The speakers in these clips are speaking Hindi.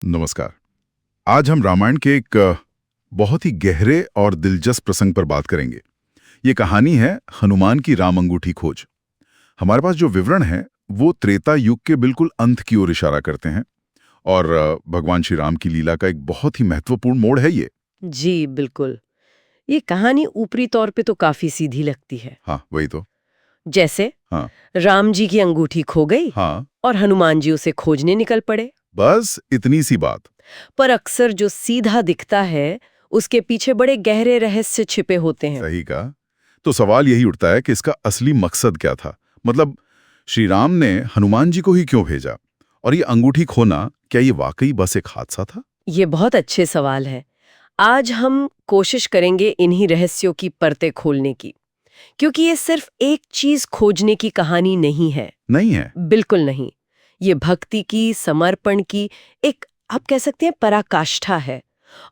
नमस्कार। आज हम रामायण के एक बहुत ही गहरे और दिलचस्प प्रसंग पर बात करेंगे। ये कहानी है हनुमान की राम अंगूठी खोज। हमारे पास जो विवरण है वो त्रेता युग के बिल्कुल अंत की ओर इशारा करते हैं और भगवान श्री राम की लीला का एक बहुत ही महत्वपूर्ण मोड़ है ये। जी बिल्कुल। ये कहानी ऊपरी तौर पे तो काफी सीधी लगती है। हाँ, वही तो। जैसे हाँ राम जी की अंगूठी खो गई हाँ, और हनुमान जी उसे खोजने निकल पड़े। बस इतनी सी बात। पर अक्सर जो सीधा दिखता है उसके पीछे बड़े गहरे रहस्य छिपे होते हैं। सही कहा। तो सवाल यही उठता है कि इसका असली मकसद क्या था। मतलब श्री राम ने हनुमान जी को ही क्यों भेजा, और ये अंगूठी खोना क्या ये वाकई बस एक हादसा था? ये बहुत अच्छे सवाल है। आज हम कोशिश करेंगे इन्हीं रहस्यों की परतें खोलने की, क्योंकि ये सिर्फ एक चीज खोजने की कहानी नहीं है। नहीं है। बिल्कुल नहीं। ये भक्ति की, समर्पण की एक, आप कह सकते हैं, पराकाष्ठा है।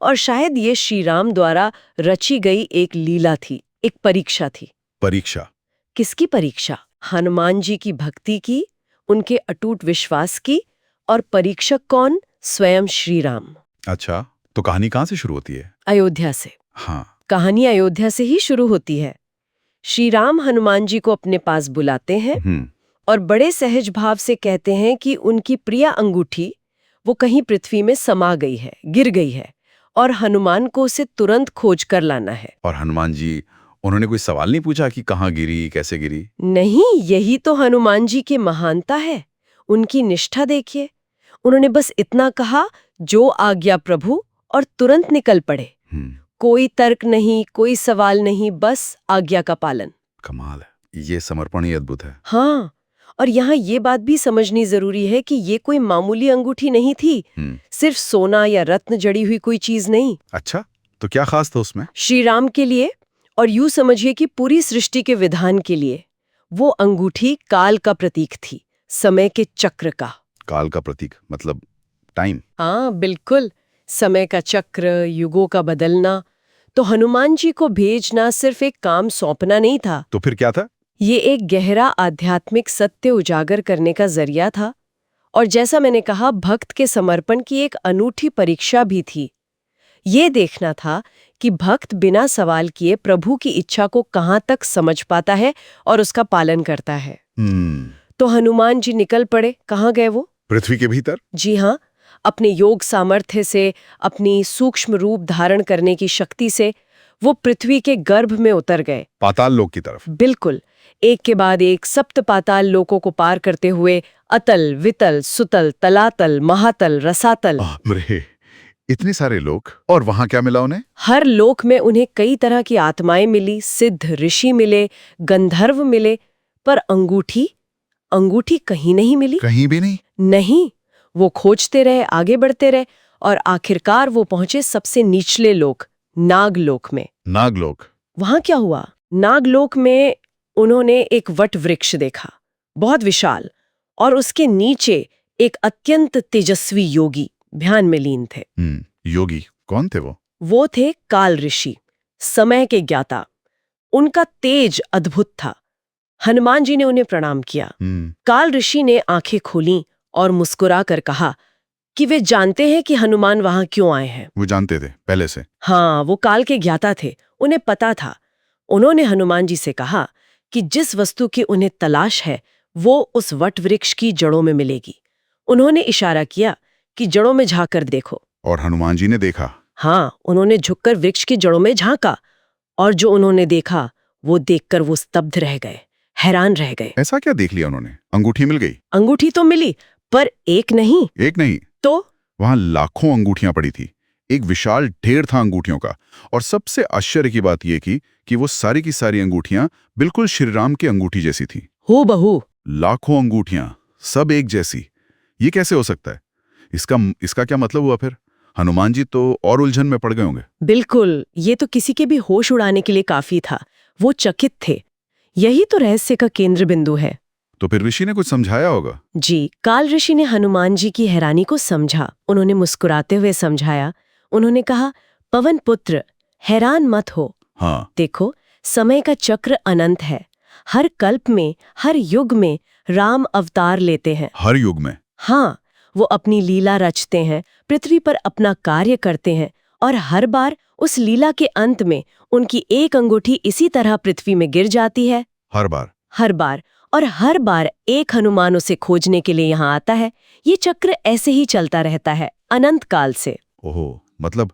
और शायद ये श्री राम द्वारा रची गई एक लीला थी, एक परीक्षा थी। परीक्षा? किसकी परीक्षा? हनुमान जी की भक्ति की, उनके अटूट विश्वास की। और परीक्षक कौन? स्वयं श्री राम। अच्छा, तो कहानी कहाँ से शुरू होती है? अयोध्या से। हाँ। कहानी अयोध्या से ही शुरू होती है। श्री राम हनुमान जी को अपने पास बुलाते हैं और बड़े सहज भाव से कहते हैं कि उनकी प्रिय अंगूठी वो कहीं पृथ्वी में समा गई है, गिर गई है, और हनुमान को उसे तुरंत खोज कर लाना है। और हनुमान जी, उन्होंने कोई सवाल नहीं पूछा कि कहाँ गिरी, कैसे गिरी? नहीं, यही तो हनुमान जी की महानता है, उनकी निष्ठा देखिए। उन्होंने बस इतना कहा, जो आज्ञा प्रभु, और तुरंत निकल पड़े। कोई तर्क नहीं, कोई सवाल नहीं, बस आज्ञा का पालन। कमाल है, ये समर्पण ही अद्भुत है। हाँ, और यहाँ ये बात भी समझनी जरूरी है कि ये कोई मामूली अंगूठी नहीं थी, सिर्फ सोना या रत्न जड़ी हुई कोई चीज नहीं। अच्छा, तो क्या खास था उसमें? श्री राम के लिए, और यूं समझिए कि पूरी सृष्टि के विधान के लिए, वो अंगूठी काल का प्रतीक थी, समय के चक्र का। काल का प्रतीक मतलब टाइम? हाँ बिल्कुल, समय का चक्र, युगों का बदलना। तो हनुमान जी को भेजना सिर्फ एक काम सौंपना नहीं था। तो फिर क्या था? ये एक गहरा आध्यात्मिक सत्य उजागर करने का जरिया था, और जैसा मैंने कहा, भक्त के समर्पण की एक अनूठी परीक्षा भी थी। ये देखना था कि भक्त बिना सवाल किए प्रभु की इच्छा को कहाँ तक समझ पाता है और उसका पालन करता है। तो हनुमान जी निकल पड़े। कहाँ गए वो? पृथ्वी के भीतर? जी हाँ, अपने योग सामर्थ्य से, अपनी सूक्ष्म रूप धारण करने की शक्ति से वो पृथ्वी के गर्भ में उतर गए, पाताल लोक की तरफ। बिल्कुल, एक के बाद एक सप्त पाताल लोकों को पार करते हुए अतल, वितल, सुतल, तलातल, महातल, रसातल। इतने सारे लोक, और वहां क्या मिला उन्हें? हर लोक में उन्हें कई तरह की आत्माएं मिली, सिद्ध ऋषि मिले, गंधर्व मिले, पर अंगूठी, अंगूठी कहीं नहीं मिली। कहीं भी नहीं? नहीं। वो खोजते रहे, आगे बढ़ते रहे, और आखिरकार वो पहुंचे सबसे निचले लोक, नागलोक में। नागलोक? वहां क्या हुआ? नागलोक में उन्होंने एक वट वृक्ष देखा, बहुत विशाल, और उसके नीचे एक अत्यंत तेजस्वी योगी ध्यान में लीन थे। योगी कौन थे वो? वो थे काल ऋषि, समय के ज्ञाता। उनका तेज अद्भुत था। हनुमान जी ने उन्हें प्रणाम किया। काल ऋषि ने आंखें खोलीं और मुस्कुरा कर कहा कि वे जानते हैं कि हनुमान वहां क्यों आए हैं। वो जानते थे पहले से? हाँ, वो काल के ज्ञाता थे, उन्हें पता था। उन्होंने हनुमान जी से कहा कि जिस वस्तु की उन्हें तलाश है वो उस वट वृक्ष की जड़ों में मिलेगी। उन्होंने इशारा किया कि जड़ों में झांक कर देखो। और हनुमान जी ने देखा? हाँ, उन्होंने झुककर वृक्ष की जड़ों में झांका, और जो उन्होंने देखा वो देखकर वो स्तब्ध रह गए, हैरान रह गए। ऐसा क्या देख लिया उन्होंने? अंगूठी मिल गई? अंगूठी तो मिली, पर एक नहीं। एक नहीं तो वहां लाखों अंगूठियां पड़ी थी, एक विशाल ढेर था अंगूठियों का। और सबसे आश्चर्य की बात यह कि वो सारी की सारी अंगूठियां बिल्कुल श्री राम की अंगूठी जैसी थी। हूबहू। लाखों अंगूठियां, सब एक जैसी। ये कैसे हो सकता है? इसका क्या मतलब हुआ फिर? हनुमान जी तो और उलझन में पड़ गए होंगे। बिल्कुल, ये तो किसी के भी होश उड़ाने के लिए काफी था। वो चकित थे। यही तो रहस्य का केंद्र बिंदु है। तो फिर ऋषि ने कुछ समझाया होगा? जी, काल ऋषि ने हनुमान जी की हैरानी को समझा। उन्होंने मुस्कुराते हुए समझाया। उन्होंने कहा, पवन पुत्र, हैरान मत हो। हाँ। देखो, समय का चक्र अनंत है। हर कल्प में, हर युग में राम अवतार लेते हैं। हर युग में? हाँ, वो अपनी लीला रचते हैं, पृथ्वी पर अपना कार्य करते हैं, और हर बार उस लीला के अंत में उनकी एक अंगूठी इसी तरह पृथ्वी में गिर जाती है। हर बार? हर बार, और हर बार एक हनुमान उसे खोजने के लिए यहाँ आता है। ये चक्र ऐसे ही चलता रहता है अनंत काल से। ओहो, मतलब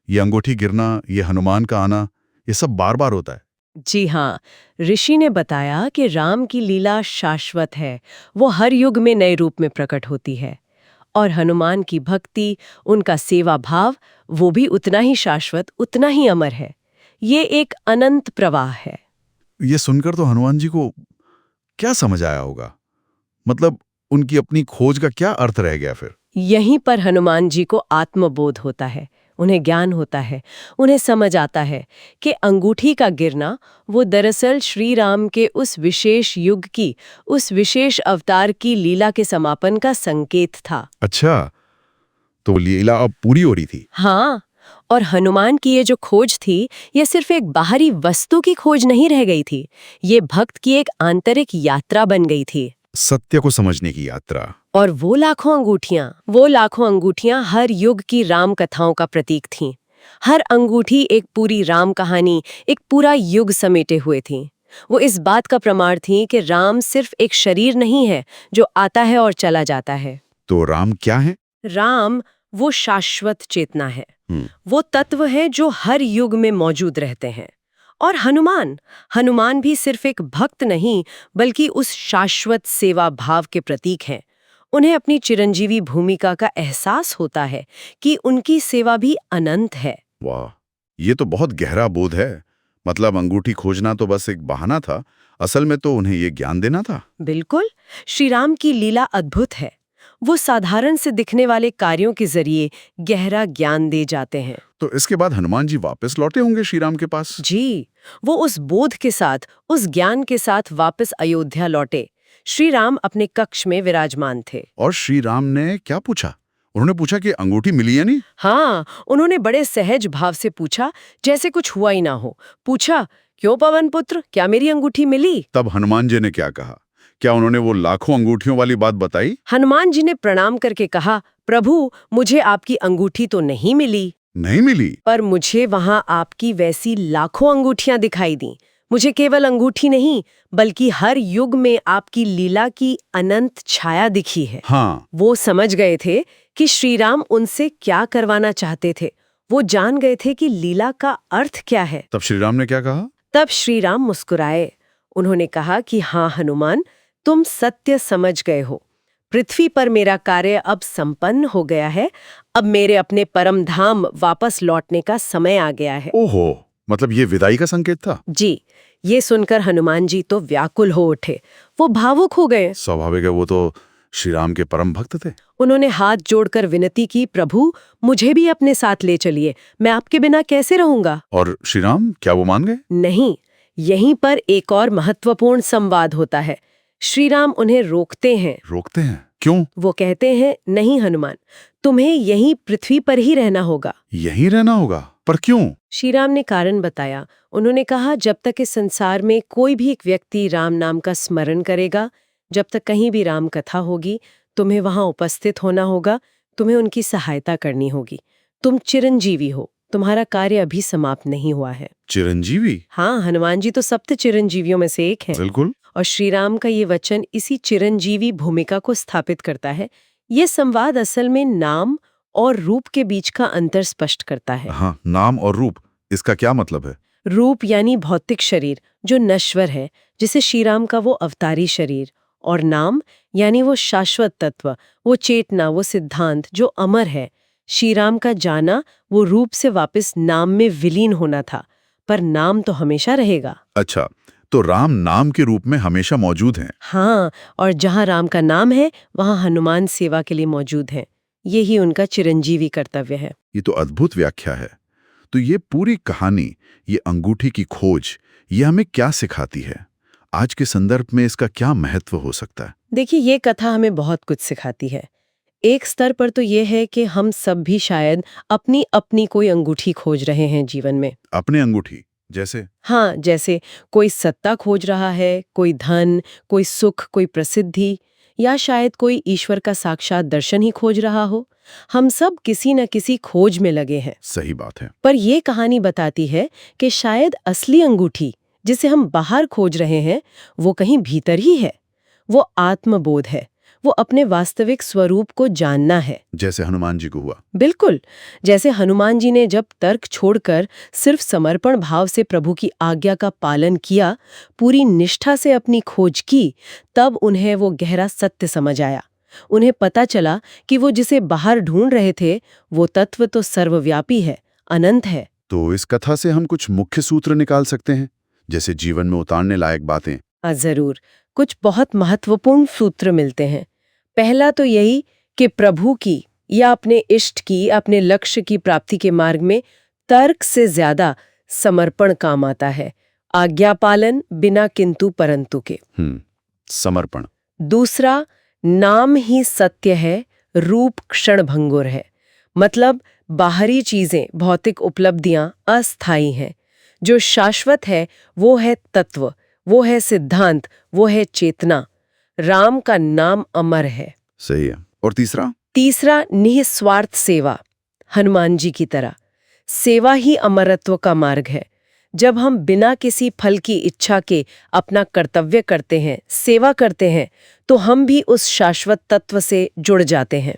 ये अंगूठी गिरना, ये हनुमान का आना, ये सब बार बार होता है? जी हाँ, ऋषि ने बताया कि राम की लीला शाश्वत है, वो हर युग में नए रूप में प्रकट होती है। और हनुमान की भक्ति, उनका सेवा भाव, वो भी उतना ही शाश्वत, उतना ही अमर है। ये एक अनंत प्रवाह है। ये सुनकर तो हनुमान जी को क्या समझ आया होगा? मतलब उनकी अपनी खोज का क्या अर्थ रह गया फिर? यहीं पर हनुमान जी को आत्मबोध होता है, उन्हें ज्ञान होता है, उन्हें समझ आता है कि अंगूठी का गिरना वो दरअसल श्री राम के उस विशेष युग की, उस विशेष अवतार की लीला के समापन का संकेत था। अच्छा, तो वो लीला अब पूरी हो रही थी? हाँ, और हनुमान की ये जो खोज थी, ये सिर्फ एक बाहरी वस्तु की खोज नहीं रह गई थी, ये भक्त की एक आंतरिक यात्रा बन गई थी। सत्य को समझने की यात्रा। और वो लाखों अंगूठियां हर युग की राम कथाओं का प्रतीक थीं। हर अंगूठी एक पूरी राम कहानी, एक पूरा युग समेटे हुए थी। वो इस बात का प्रमाण थी कि राम सिर्फ एक शरीर नहीं है जो आता है और चला जाता है। तो राम क्या है? राम वो शाश्वत चेतना है, हम्म। वो तत्व है जो हर युग में मौजूद रहते हैं। और हनुमान भी सिर्फ एक भक्त नहीं, बल्कि उस शाश्वत सेवा भाव के प्रतीक हैं। उन्हें अपनी चिरंजीवी भूमिका का एहसास होता है कि उनकी सेवा भी अनंत है। वाह, ये तो बहुत गहरा बोध है। मतलब अंगूठी खोजना तो बस एक बहाना था, असल में तो उन्हें ये ज्ञान देना था। बिल्कुल, श्री राम की लीला अद्भुत है। वो साधारण से दिखने वाले कार्यों के जरिए गहरा ज्ञान दे जाते हैं। तो इसके बाद हनुमान जी वापस लौटे होंगे श्री राम के पास? जी, वो उस बोध के साथ, उस ज्ञान के साथ वापस अयोध्या लौटे। श्री राम अपने कक्ष में विराजमान थे। और श्री राम ने क्या पूछा? उन्होंने पूछा कि अंगूठी मिली या नहीं? हाँ, उन्होंने बड़े सहज भाव से पूछा, जैसे कुछ हुआ ही ना हो। पूछा, क्यों पवन पुत्र, क्या मेरी अंगूठी मिली? तब हनुमान जी ने क्या कहा? क्या उन्होंने वो लाखों अंगूठियों वाली बात बताई? हनुमान जी ने प्रणाम करके कहा, प्रभु, मुझे आपकी अंगूठी तो नहीं मिली, नहीं मिली? पर मुझे वहां आपकी वैसी लाखों अंगूठियां दिखाई दी। मुझे केवल अंगूठी नहीं, बल्कि हर युग में आपकी लीला की अनंत छाया दिखी है। हाँ। वो समझ गए थे कि श्री राम उनसे क्या करवाना चाहते थे। वो जान गए थे कि लीला का अर्थ क्या है। तब श्री राम ने क्या कहा? तब श्री राम मुस्कुराए। उन्होंने कहा कि हाँ हनुमान, तुम सत्य समझ गए हो। पृथ्वी पर मेरा कार्य अब संपन्न हो गया है। अब मेरे अपने परम धाम वापस लौटने का समय आ गया है। ओहो, मतलब ये विदाई का संकेत था? जी, ये सुनकर हनुमान जी तो व्याकुल हो उठे। वो भावुक हो गए। स्वाभाविक है, वो तो श्री राम के परम भक्त थे। उन्होंने हाथ जोड़कर विनती की, प्रभु, मुझे भी अपने साथ ले चलिए, मैं आपके बिना कैसे रहूंगा? और श्री राम, क्या वो मान गए? नहीं, यहीं पर एक और महत्वपूर्ण संवाद होता है। श्री राम उन्हें रोकते हैं। रोकते हैं? क्यों? वो कहते हैं, नहीं हनुमान, तुम्हें यहीं पृथ्वी पर ही रहना होगा। यहीं रहना होगा? पर क्यों? श्री राम ने कारण बताया। उन्होंने कहा, जब तक इस संसार में कोई भी एक व्यक्ति राम नाम का स्मरण करेगा, जब तक कहीं भी राम कथा होगी, तुम्हें वहां उपस्थित होना होगा, तुम्हें उनकी सहायता करनी होगी। तुम चिरंजीवी हो, तुम्हारा कार्य अभी समाप्त नहीं हुआ है। चिरंजीवी? हाँ, हनुमान जी तो सप्त चिरंजीवियों में से एक हैं। बिल्कुल। और श्री राम का ये वचन इसी चिरंजीवी भूमिका को स्थापित करता है। ये संवाद असल में नाम और रूप के बीच का अंतर स्पष्ट करता है। हाँ, नाम और रूप, इसका क्या मतलब है? रूप यानी भौतिक शरीर जो नश्वर है, जिसे श्री राम का वो अवतारी शरीर, और नाम यानी वो शाश्वत तत्व, वो चेतना, वो सिद्धांत जो अमर है। श्री राम का जाना वो रूप से वापस नाम में विलीन होना था, पर नाम तो हमेशा रहेगा। अच्छा, तो राम नाम के रूप में हमेशा मौजूद हैं। हाँ, और जहाँ राम का नाम है, वहाँ हनुमान सेवा के लिए मौजूद हैं। यही उनका चिरंजीवी कर्तव्य है। ये तो अद्भुत व्याख्या है। तो ये पूरी कहानी, ये अंगूठी की खोज, ये हमें क्या सिखाती है? आज के संदर्भ में इसका क्या महत्व हो सकता है? देखिए, ये कथा हमें बहुत कुछ सिखाती है। एक स्तर पर तो ये है कि हम सब भी शायद अपनी अपनी कोई अंगूठी खोज रहे हैं जीवन में। अपने अंगूठी? जैसे? हाँ, जैसे कोई सत्ता खोज रहा है, कोई धन, कोई सुख, कोई प्रसिद्धि, या शायद कोई ईश्वर का साक्षात दर्शन ही खोज रहा हो। हम सब किसी न किसी खोज में लगे हैं। सही बात है। पर ये कहानी बताती है कि शायद असली अंगूठी जिसे हम बाहर खोज रहे हैं वो कहीं भीतर ही है। वो आत्मबोध है, वो अपने वास्तविक स्वरूप को जानना है। जैसे हनुमान जी को हुआ। बिल्कुल, जैसे हनुमान जी ने जब तर्क छोड़कर सिर्फ समर्पण भाव से प्रभु की आज्ञा का पालन किया, पूरी निष्ठा से अपनी खोज की, तब उन्हें वो गहरा सत्य समझ आया। उन्हें पता चला कि वो जिसे बाहर ढूंढ रहे थे वो तत्व तो सर्वव्यापी है, अनंत है। तो इस कथा से हम कुछ मुख्य सूत्र निकाल सकते हैं, जैसे जीवन में उतारने लायक बातें। जरूर, कुछ बहुत महत्वपूर्ण सूत्र मिलते हैं। पहला तो यही कि प्रभु की या अपने इष्ट की, अपने लक्ष्य की प्राप्ति के मार्ग में तर्क से ज्यादा समर्पण काम आता है। आज्ञा पालन बिना किंतु परंतु के। समर्पण। दूसरा, नाम ही सत्य है, रूप क्षणभंगुर है। मतलब बाहरी चीजें, भौतिक उपलब्धियां अस्थायी हैं। जो शाश्वत है वो है तत्व, वो है सिद्धांत, वो है चेतना। राम का नाम अमर है। सही है। और तीसरा? तीसरा, निस्वार्थ सेवा। हनुमान जी की तरह सेवा ही अमरत्व का मार्ग है। जब हम बिना किसी फल की इच्छा के अपना कर्तव्य करते हैं, सेवा करते हैं, तो हम भी उस शाश्वत तत्व से जुड़ जाते हैं।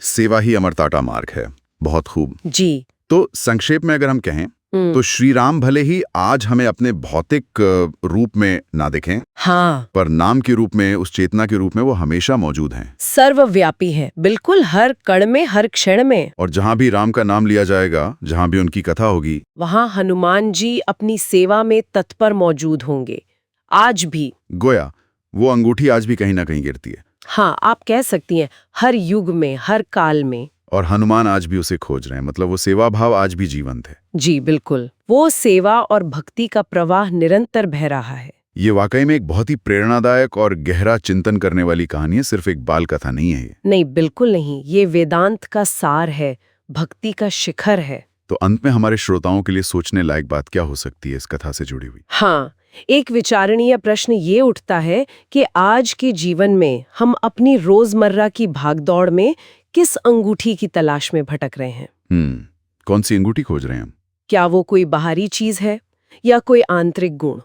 सेवा ही अमरता का मार्ग है। बहुत खूब जी। तो संक्षेप में अगर हम कहें तो श्री राम भले ही आज हमें अपने भौतिक रूप में ना दिखें, हाँ, पर नाम के रूप में, उस चेतना के रूप में वो हमेशा मौजूद हैं। सर्वव्यापी है, बिल्कुल हर कण में, हर क्षण में। और जहां भी राम का नाम लिया जाएगा, जहां भी उनकी कथा होगी, वहां हनुमान जी अपनी सेवा में तत्पर मौजूद होंगे, आज भी। गोया वो अंगूठी आज भी कहीं ना कहीं गिरती है। हाँ, आप कह सकती हैं, हर युग में, हर काल में। और हनुमान आज भी उसे खोज रहे हैं, मतलब वो सेवा भाव आज भी जीवंत है। जी बिल्कुल, वो सेवा और भक्ति का प्रवाह निरंतर बह रहा है। ये वाकई में एक बहुत ही प्रेरणादायक और गहरा चिंतन करने वाली कहानी है, सिर्फ एक बाल कथा नहीं है ये। नहीं, बिल्कुल नहीं, ये वेदांत का सार है, भक्ति का शिखर है। तो अंत में हमारे श्रोताओं के लिए सोचने लायक बात क्या हो सकती है इस कथा से जुड़ी हुई? हाँ, एक विचारणीय प्रश्न ये उठता है कि आज के जीवन में हम अपनी रोजमर्रा की भागदौड़ में किस अंगूठी की तलाश में भटक रहे हैं? कौन सी अंगूठी खोज रहे हैं हम? क्या वो कोई बाहरी चीज है या कोई आंतरिक गुण?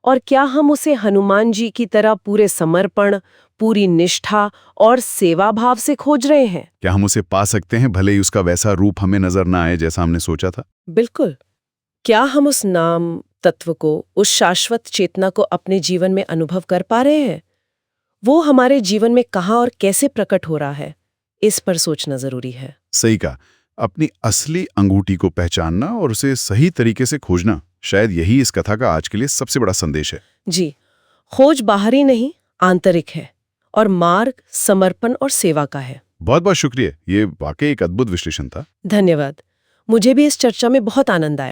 और क्या हम उसे हनुमान जी की तरह पूरे समर्पण, पूरी निष्ठा और सेवा भाव से खोज रहे हैं? क्या हम उसे पा सकते हैं, भले ही उसका वैसा रूप हमें नजर ना आए जैसा हमने सोचा था? बिल्कुल। क्या हम उस नाम तत्व को, उस शाश्वत चेतना को अपने जीवन में अनुभव कर पा रहे हैं? वो हमारे जीवन में कहाँ और कैसे प्रकट हो रहा है, इस पर सोचना जरूरी है। सही कहा। अपनी असली अंगूठी को पहचानना और उसे सही तरीके से खोजना, शायद यही इस कथा का आज के लिए सबसे बड़ा संदेश है। जी, खोज बाहरी नहीं, आंतरिक है, और मार्ग समर्पण और सेवा का है। बहुत बहुत शुक्रिया, ये वाकई एक अद्भुत विश्लेषण था। धन्यवाद। मुझे भी इस चर्चा में बहुत आनंद आया।